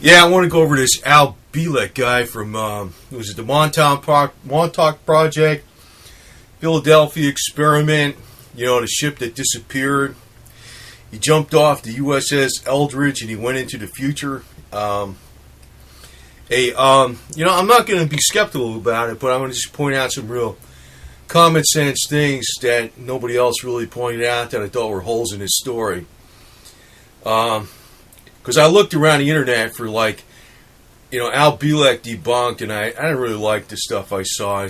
Yeah, I want to go over this Al Bielek guy from, was it the Montauk Project, Philadelphia Experiment, you know, the ship that disappeared. He jumped off the USS Eldridge and he went into the future. I'm not going to be skeptical about it, but I'm going to just point out some real common sense things that nobody else really pointed out that I thought were holes in his story. Because I looked around the internet for, like, you know, Al Bielek debunked, and I didn't really like the stuff I saw. I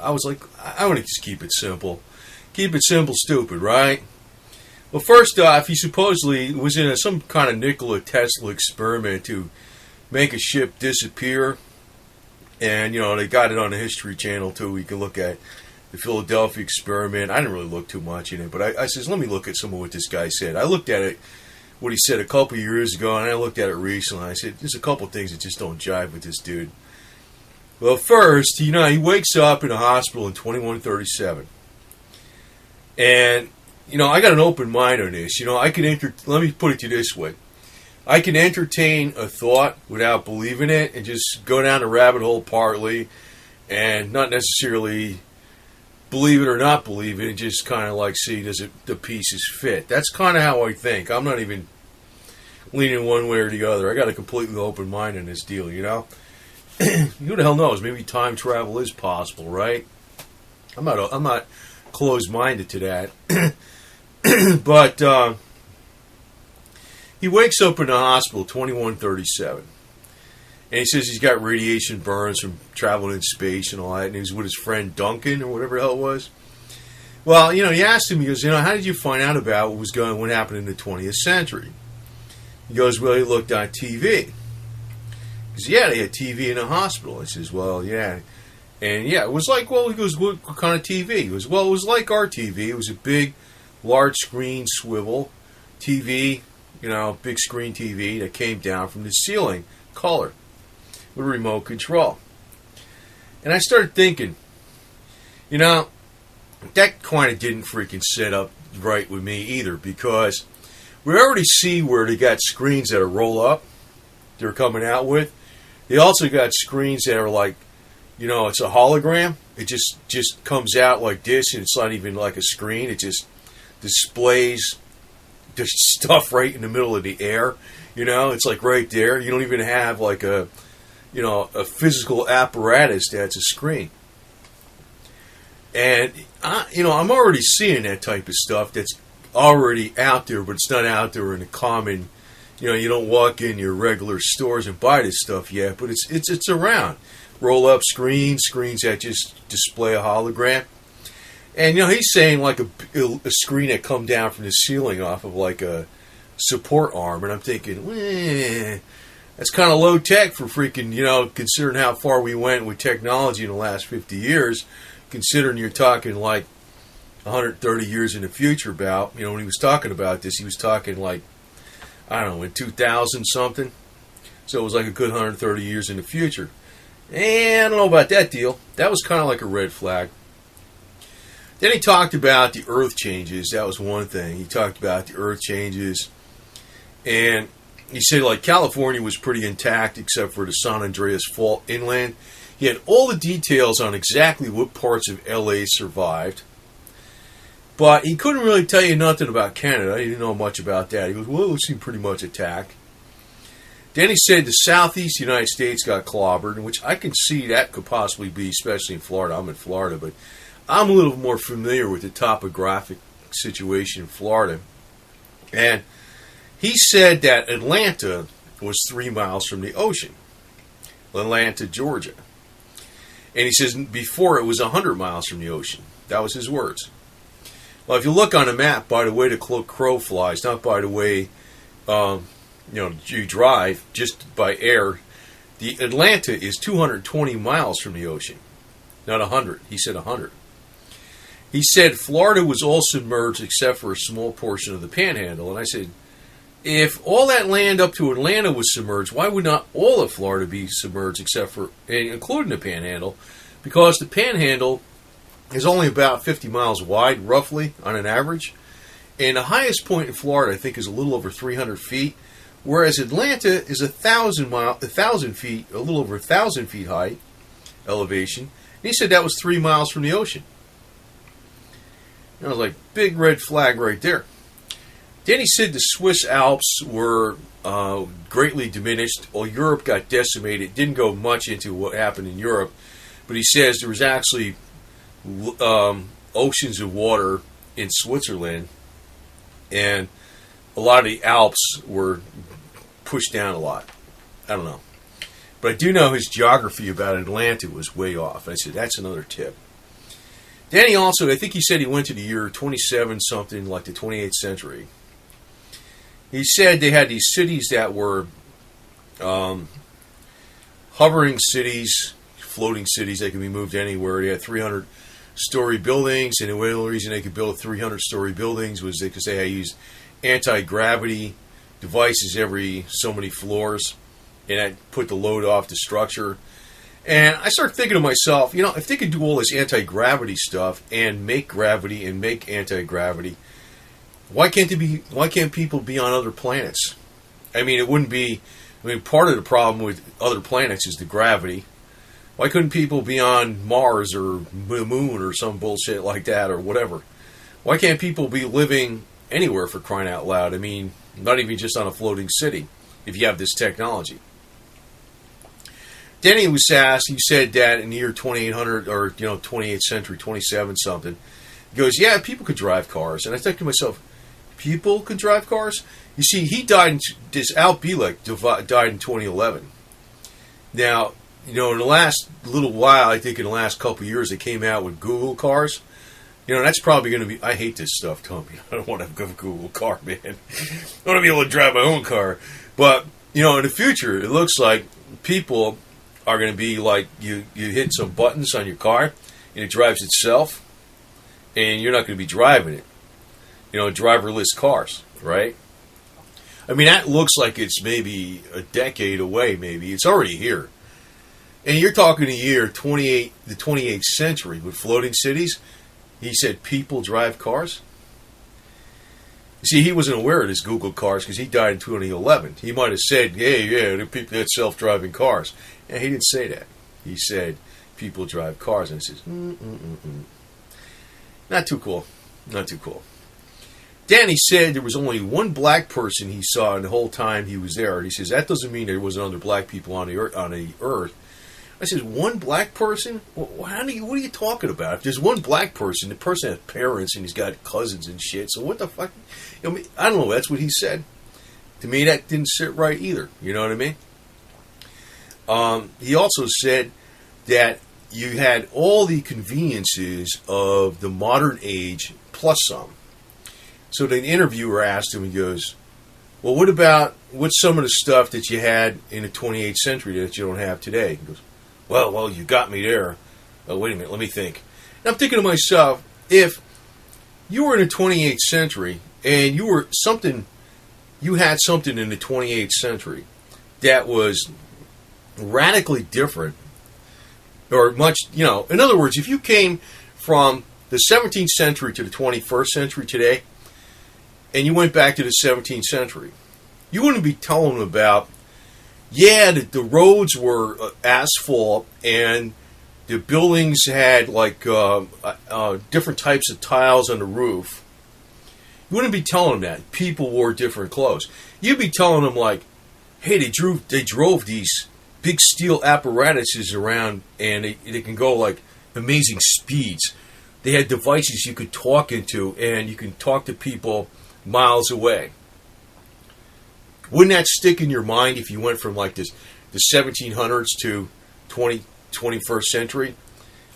was like, I want to just keep it simple. Keep it simple, stupid, right? Well, first off, he supposedly was in some kind of Nikola Tesla experiment to make a ship disappear. And, you know, they got it on the History Channel, too. You can look at the Philadelphia Experiment. I didn't really look too much in it, but I says, let me look at some of what this guy said. I looked at it, what he said a couple of years ago, and I looked at it recently. I said, there's a couple of things that just don't jive with this dude. Well, first, you know, he wakes up in a hospital in 2137. And, you know, I got an open mind on this. You know, let me put it to you this way. I can entertain a thought without believing it and just go down the rabbit hole partly and not necessarily believe it or not believe it and just kind of like see does the pieces fit. That's kind of how I think. I'm not even leaning one way or the other. I got a completely open mind in this deal, you know? Who the hell knows? Maybe time travel is possible, right? I'm not closed-minded to that. But he wakes up in the hospital 2137. And he says he's got radiation burns from traveling in space and all that. And he was with his friend Duncan or whatever the hell it was. Well, you know, he asked him, he goes, you know, how did you find out about what happened in the 20th century? He goes, well, he looked on TV. He goes, yeah, they had TV in the hospital. I says, well, yeah. And yeah, it was like, well, he goes, what kind of TV? He goes, well, it was like our TV. It was a big, large screen swivel TV, you know, big screen TV that came down from the ceiling, color, with a remote control. And I started thinking, you know, that kind of didn't freaking set up right with me either, because we already see where they got screens that are roll up, they're coming out with. They also got screens that are like, you know, it's a hologram. It just comes out like this, and it's not even like a screen. It just displays the stuff right in the middle of the air. You know, it's like right there. You don't even have like a physical apparatus that's a screen. And I'm already seeing that type of stuff that's already out there, but it's not out there in the common. You know, you don't walk in your regular stores and buy this stuff yet, but it's around. Roll up screens that just display a hologram. And, you know, he's saying like a screen that come down from the ceiling off of like a support arm. And I'm thinking, that's kind of low tech for freaking, you know, considering how far we went with technology in the last 50 years, considering you're talking like 130 years in the future about, you know, when he was talking about this, he was talking like, I don't know, in 2000 something. So it was like a good 130 years in the future. And I don't know about that deal. That was kind of like a red flag. Then he talked about the earth changes. That was one thing. He talked about the earth changes. And he said, like, California was pretty intact except for the San Andreas Fault inland. He had all the details on exactly what parts of LA survived. But he couldn't really tell you nothing about Canada. He didn't know much about that. He goes, well, it seemed pretty much attacked. Then he said the southeast United States got clobbered, which I can see that could possibly be, especially in Florida. I'm in Florida, but I'm a little more familiar with the topographic situation in Florida. And he said that Atlanta was 3 miles from the ocean. Atlanta, Georgia. And he says before it was 100 miles from the ocean. That was his words. Well, if you look on a map, by the way the crow flies, not by the way you drive, just by air, the Atlanta is 220 miles from the ocean. Not 100. He said 100. He said Florida was all submerged except for a small portion of the Panhandle. And I said, if all that land up to Atlanta was submerged, why would not all of Florida be submerged except for, including the Panhandle? Because the Panhandle is only about 50 miles wide, roughly, on an average. And the highest point in Florida, I think, is a little over 300 feet. whereas Atlanta is 1,000 feet, a little over 1,000 feet high elevation. And he said that was 3 miles from the ocean. And I was like, big red flag right there. Then he said the Swiss Alps were greatly diminished. Well, Europe got decimated. Didn't go much into what happened in Europe, but he says there was actually oceans of water in Switzerland, and a lot of the Alps were pushed down a lot. I don't know. But I do know his geography about Atlanta was way off. I said, that's another tip. Then he also, I think he said he went to the year 27 something, like the 28th century. He said they had these cities that were hovering cities, floating cities. They could be moved anywhere. They had 300-story buildings, and the only reason they could build 300-story buildings was because they had used anti-gravity devices every so many floors, and that put the load off the structure. And I started thinking to myself, if they could do all this anti-gravity stuff and make gravity and make anti-gravity, why can't people be on other planets? I mean, it wouldn't be. I mean, part of the problem with other planets is the gravity. Why couldn't people be on Mars or the moon or some bullshit like that or whatever? Why can't people be living anywhere, for crying out loud? I mean, not even just on a floating city if you have this technology. Then he was asked, he said that in the year 2800 or 28th century, 27 something, he goes, yeah, people could drive cars. And I think to myself, people could drive cars? You see, he died, Al Bielek died in 2011. Now, in the last little while, I think in the last couple of years, they came out with Google cars. That's probably going to be, I hate this stuff, Tom. I don't want to have a Google car, man. I want to be able to drive my own car. But, in the future, it looks like people are going to be like, you hit some buttons on your car, and it drives itself, and you're not going to be driving it. Driverless cars, right? I mean, that looks like it's maybe a decade away, maybe. It's already here. And you're talking the year the 28th century with floating cities. He said people drive cars. You see, he wasn't aware of this Google cars because he died in 2011. He might have said, hey, yeah, the people that self-driving cars. And he didn't say that. He said people drive cars. And he says, Not too cool. Not too cool. Then he said there was only one black person he saw in the whole time he was there. And he says, that doesn't mean there wasn't other black people on the earth. I says, one black person? What are you talking about? If there's one black person, the person has parents and he's got cousins and shit. So what the fuck? I don't know. That's what he said. To me, that didn't sit right either. You know what I mean? He also said that you had all the conveniences of the modern age plus some. So the interviewer asked him, he goes, well, what's some of the stuff that you had in the 28th century that you don't have today? He goes, well, you got me there. Oh, wait a minute, let me think. And I'm thinking to myself, if you were in the 28th century and you had something in the 28th century that was radically different, or much, in other words, if you came from the 17th century to the 21st century today, and you went back to the 17th century, you wouldn't be telling them about, the roads were asphalt and the buildings had different types of tiles on the roof. You wouldn't be telling them that. People wore different clothes. You'd be telling them like, hey, they drove these big steel apparatuses around and they can go like amazing speeds. They had devices you could talk into and you can talk to people miles away. Wouldn't that stick in your mind if you went from like the 1700s to 21st century?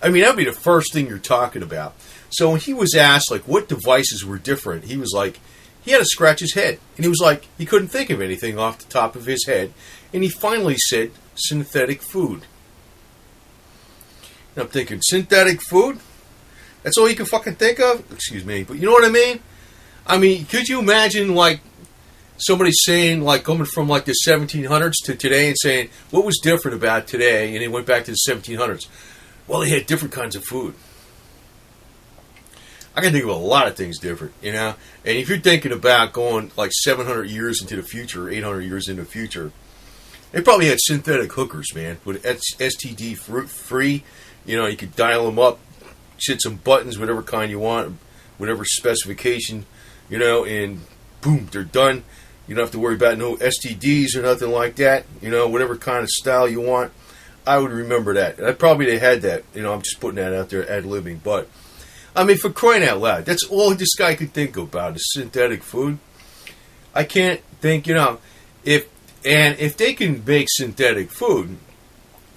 I mean, that would be the first thing you're talking about. So when he was asked like what devices were different, he was like, he had to scratch his head. And he was like, he couldn't think of anything off the top of his head. And he finally said, synthetic food. And I'm thinking, synthetic food? That's all you can fucking think of? Excuse me, but you know what I mean? I mean, could you imagine like somebody saying, like, coming from like the 1700s to today and saying, what was different about today? And he went back to the 1700s. Well, they had different kinds of food. I can think of a lot of things different, you know. And if you're thinking about going like 700 years into the future, 800 years into the future, they probably had synthetic hookers, man, with STD free. You know, you could dial them up, hit some buttons, whatever kind you want, whatever specification, you know, and boom, they're done. You don't have to worry about no STDs or nothing like that. You know, whatever kind of style you want. I would remember that. They had that. You know, I'm just putting that out there ad-libbing. But, I mean, for crying out loud, that's all this guy could think about is synthetic food. I can't think, you know, if they can make synthetic food,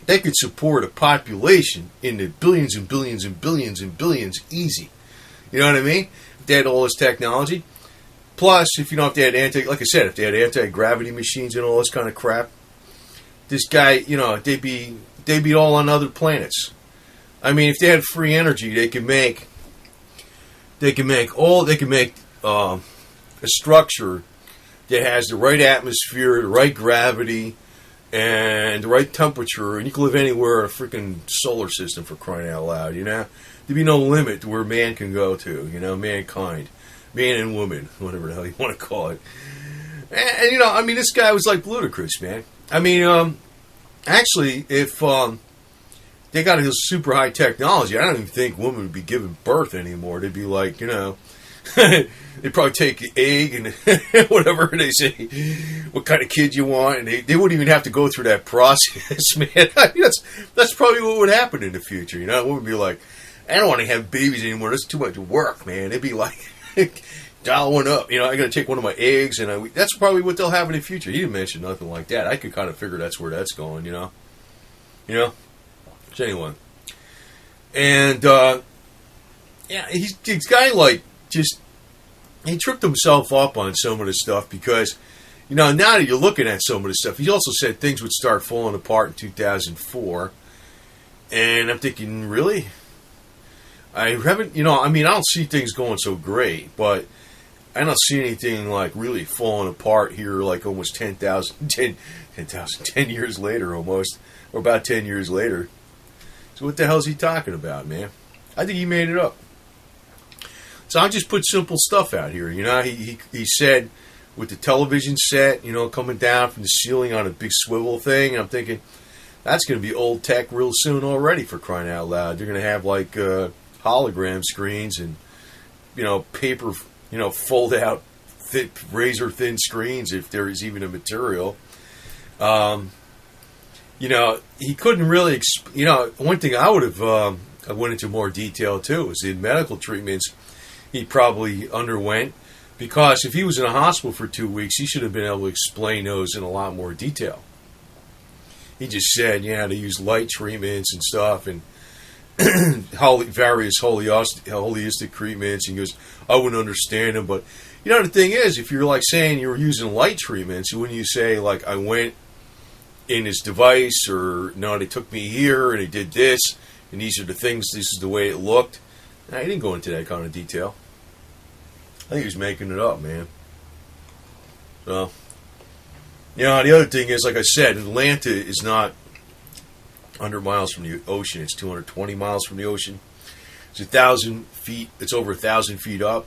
they could support a population in the billions and billions and billions and billions easy. You know what I mean? If they had all this technology. Plus, if you know, if they had if they had anti-gravity machines and all this kind of crap, this guy, you know, they'd be all on other planets. I mean, if they had free energy, they could make a structure that has the right atmosphere, the right gravity, and the right temperature, and you can live anywhere in a freaking solar system, for crying out loud, you know? There'd be no limit to where man can go to, you know, mankind. Man and woman, whatever the hell you want to call it. And you know, I mean, this guy was like ludicrous, man. I mean, actually, if they got this super high technology, I don't even think women would be giving birth anymore. They'd be like, you know, they'd probably take the egg and whatever they say, what kind of kid you want, and they wouldn't even have to go through that process, man. I mean, that's probably what would happen in the future, you know? It would be like, I don't want to have babies anymore. That's too much work, man. They'd be like, dial one up. You know, I got to take one of my eggs, and that's probably what they'll have in the future. He didn't mention nothing like that. I could kind of figure that's where that's going, you know? You know? So anyway. And, yeah, he's kind of like he tripped himself up on some of the stuff because, you know, now that you're looking at some of the stuff, he also said things would start falling apart in 2004. And I'm thinking, really? I haven't, you know, I mean, I don't see things going so great, but I don't see anything like really falling apart here like almost 10 years later almost, or about 10 years later. So what the hell is he talking about, man? I think he made it up. So I just put simple stuff out here, you know. He said with the television set, you know, coming down from the ceiling on a big swivel thing, and I'm thinking, that's going to be old tech real soon already, for crying out loud. They're going to have like hologram screens and, you know, paper, you know, fold out thick, razor thin screens if there is even a material. You know, he couldn't really, you know, one thing I would have, I went into more detail too, is the medical treatments he probably underwent, because if he was in a hospital for 2 weeks, he should have been able to explain those in a lot more detail. He just said, yeah, they use light treatments and stuff, and various holistic treatments, and he goes, I wouldn't understand them, but you know, the thing is, if you're like saying you're using light treatments, when you say like, I went in this device, or no, they took me here and they did this, and these are the things, this is the way it looked. Nah, he didn't go into that kind of detail. I think he was making it up, man. So, you know, the other thing is, like I said, Atlanta is not 100 miles from the ocean. It's 220 miles from the ocean. It's 1,000 feet. It's over 1,000 feet up.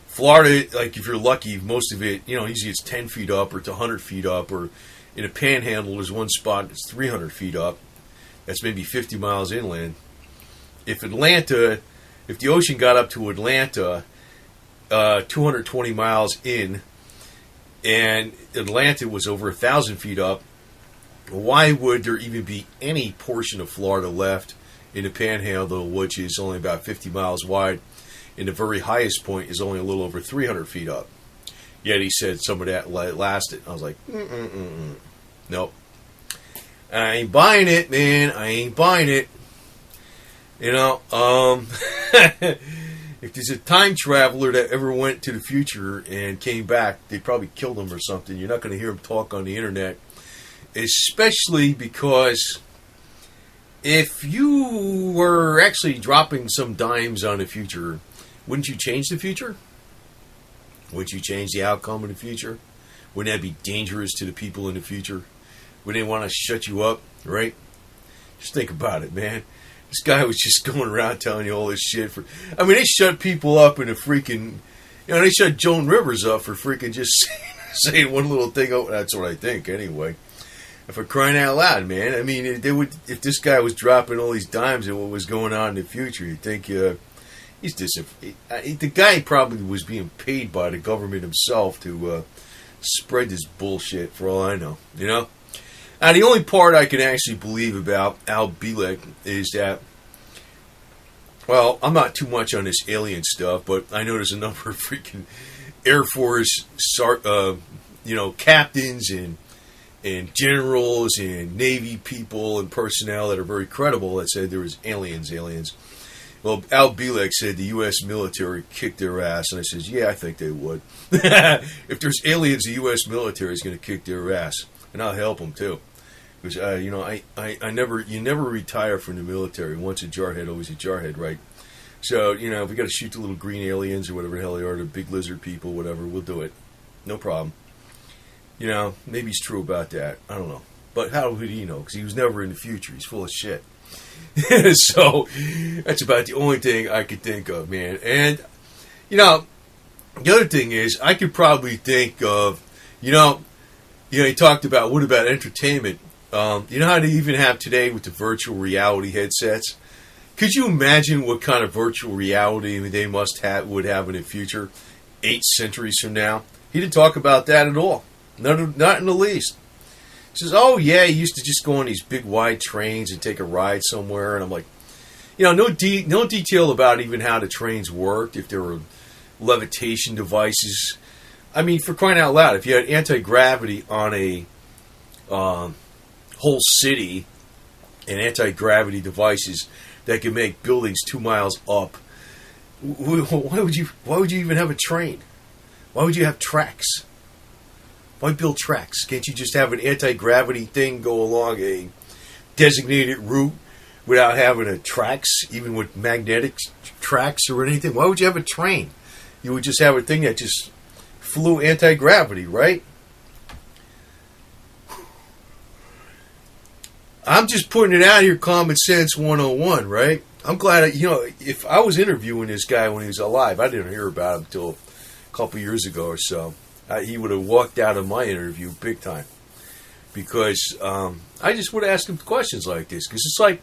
Florida, like if you're lucky, most of it, you know, usually it's 10 feet up or it's 100 feet up. Or in a panhandle, there's one spot that's 300 feet up. That's maybe 50 miles inland. If the ocean got up to Atlanta, 220 miles in, and Atlanta was over 1,000 feet up, why would there even be any portion of Florida left in the panhandle, which is only about 50 miles wide, and the very highest point is only a little over 300 feet up? Yet he said some of that lasted. I was like, nope. I ain't buying it, man. I ain't buying it. You know, if there's a time traveler that ever went to the future and came back, they probably killed him or something. You're not going to hear him talk on the internet. Especially because if you were actually dropping some dimes on the future, wouldn't you change the future? Wouldn't you change the outcome of the future? Wouldn't that be dangerous to the people in the future? Wouldn't they want to shut you up, right? Just think about it, man. This guy was just going around telling you all this shit. I mean, they shut people up in a freaking... they shut Joan Rivers up for freaking just saying one little thing. Oh, that's what I think, anyway. For crying out loud, man. I mean, they would, if this guy was dropping all these dimes and what was going on in the future, you'd think he's the guy probably was being paid by the government himself to spread this bullshit, for all I know. Now, the only part I can actually believe about Al Bielek is that, well, I'm not too much on this alien stuff, but I know there's a number of freaking Air Force, captains and generals and Navy people and personnel that are very credible that said there was aliens. Well, Al Bielek said the U.S. military kicked their ass, and I says, yeah, I think they would. If there's aliens, the U.S. military is going to kick their ass, and I'll help them too. Because you never retire from the military. Once a jarhead, always a jarhead, right? So if we got to shoot the little green aliens or whatever the hell they are, the big lizard people, whatever, we'll do it, no problem. Maybe he's true about that. I don't know, but how would he know? Because he was never in the future. He's full of shit. So that's about the only thing I could think of, man. And the other thing is, I could probably think of, he talked about what about entertainment. How they even have today with the virtual reality headsets? Could you imagine what kind of virtual reality they would have in the future, 8 centuries from now? He didn't talk about that at all. Not in the least. He says, oh yeah, he used to just go on these big wide trains and take a ride somewhere. And I'm like, no detail about even how the trains worked, if there were levitation devices. I mean, for crying out loud, if you had anti-gravity on a whole city and anti-gravity devices that could make buildings 2 miles up, why would you even have a train? Why would you have tracks? Why build tracks? Can't you just have an anti-gravity thing go along a designated route without having a tracks, even with magnetic tracks or anything? Why would you have a train? You would just have a thing that just flew anti-gravity, right? I'm just putting it out here, common sense 101, right? I'm glad, if I was interviewing this guy when he was alive, I didn't hear about him until a couple years ago or so. He would have walked out of my interview big time. Because I just would ask him questions like this. Because it's like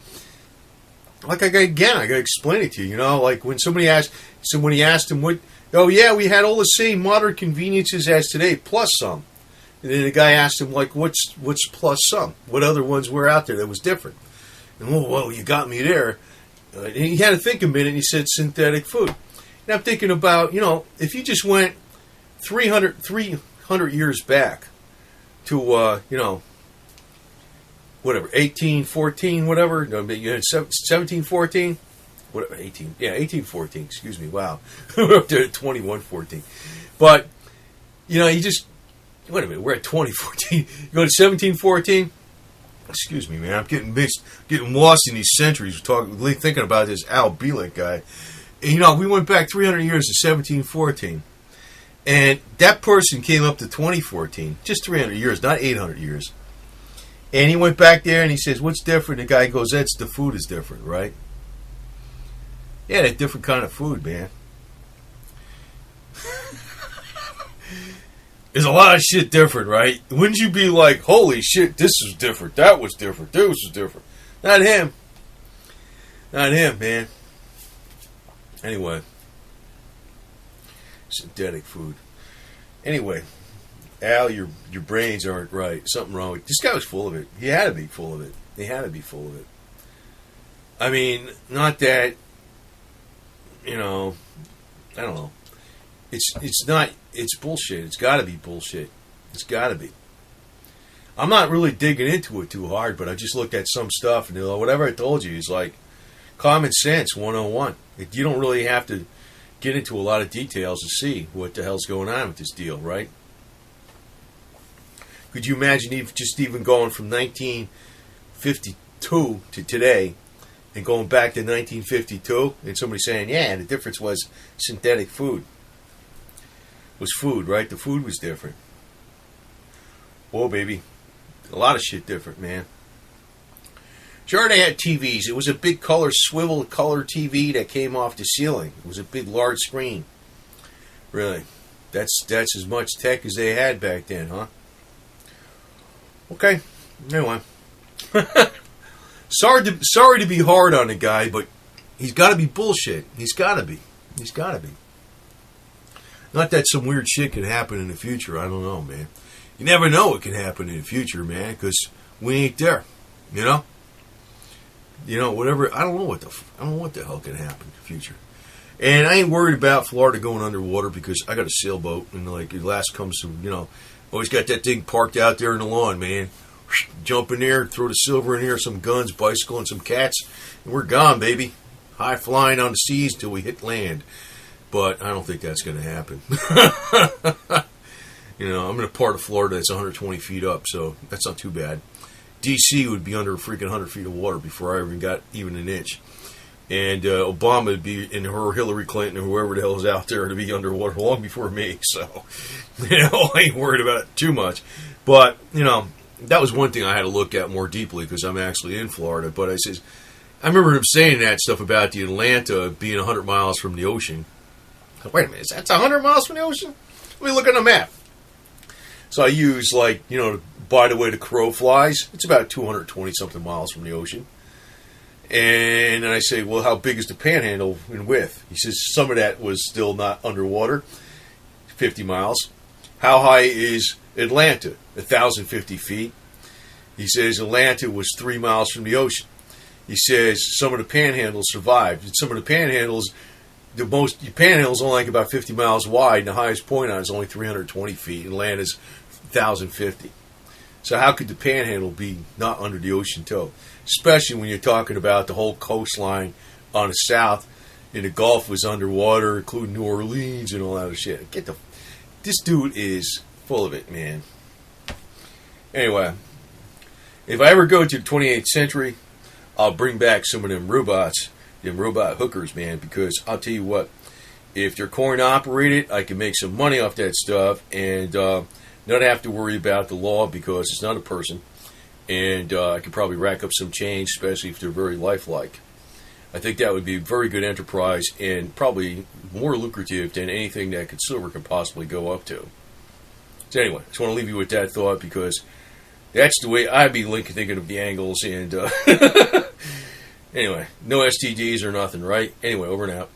I got to explain it to you, like when somebody asked him what, oh yeah, we had all the same modern conveniences as today, plus some. And then the guy asked him, like, what's plus some? What other ones were out there that was different? And, whoa, you got me there. And he had to think a minute, and he said synthetic food. And I'm thinking about, if you just went 300 years back to, whatever, 1814, whatever. No, you had 1714? Whatever, 1814, excuse me, wow. We're up there at 2114. But, you just... Wait a minute, we're at 2014. You go to 1714? Excuse me, man. I'm getting lost in these centuries. Thinking about this Al Bielek guy. And, we went back 300 years to 1714. And that person came up to 2014. Just 300 years, not 800 years. And he went back there and he says, what's different? The guy goes, the food is different, right? Yeah, that different kind of food, man. There's a lot of shit different, right? Wouldn't you be like, holy shit, this is different, that was different, this was different. Not him, man. Anyway. Synthetic food. Anyway, Al, your brains aren't right. Something wrong with... This guy was full of it. He had to be full of it. I mean, not that, I don't know. It's bullshit. It's got to be bullshit. It's got to be. I'm not really digging into it too hard, but I just looked at some stuff and whatever I told you is like common sense 101. You don't really have to get into a lot of details to see what the hell's going on with this deal, right? Could you imagine even going from 1952 to today and going back to 1952 and somebody saying, yeah, the difference was synthetic food. Was food, right? The food was different. Whoa, baby. A lot of shit different, man. Sure, they had TVs. It was a big color swivel color TV that came off the ceiling. It was a big, large screen. Really, that's as much tech as they had back then, huh? Okay. Anyway, sorry to be hard on the guy, but he's got to be bullshit. He's got to be. Not that some weird shit can happen in the future. I don't know, man. You never know what can happen in the future, man, because we ain't there. You know. Whatever. I don't know what the hell can happen in the future. And I ain't worried about Florida going underwater because I got a sailboat, and like the last comes to, always got that thing parked out there in the lawn, man. Jump in there, throw the silver in here, some guns, bicycle, and some cats, and we're gone, baby. High flying on the seas till we hit land. But I don't think that's going to happen. I'm in a part of Florida that's 120 feet up, so that's not too bad. D.C. would be under a freaking 100 feet of water before I even got even an inch. And Obama would be, and Hillary Clinton, or whoever the hell is out there, to be underwater long before me. So, I ain't worried about it too much. But, that was one thing I had to look at more deeply because I'm actually in Florida. But I remember him saying that stuff about the Atlanta being 100 miles from the ocean. Wait a minute, that's 100 miles from the ocean? Let me look on the map. So I use, by the way the crow flies, it's about 220-something miles from the ocean. And then I say, well, how big is the panhandle in width? He says some of that was still not underwater, 50 miles. How high is Atlanta? 1,050 feet. He says Atlanta was 3 miles from the ocean. He says some of the panhandles survived. And some of the panhandles, the panhandle's only like about 50 miles wide, and the highest point on it is only 320 feet. Atlanta's 1,050. So how could the panhandle be not under the ocean toe? Especially when you're talking about the whole coastline on the south, and the Gulf was underwater, including New Orleans and all that other shit. This dude is full of it, man. Anyway, if I ever go to the 28th century, I'll bring back some of them robot hookers, man, because I'll tell you what, if they're coin operated, I can make some money off that stuff and not have to worry about the law because it's not a person. And I could probably rack up some change, especially if they're very lifelike. I think that would be a very good enterprise and probably more lucrative than anything that silver could possibly go up to. So anyway, I just want to leave you with that thought because that's the way I'd be thinking of the angles. And anyway, no STDs or nothing, right? Anyway, over and out.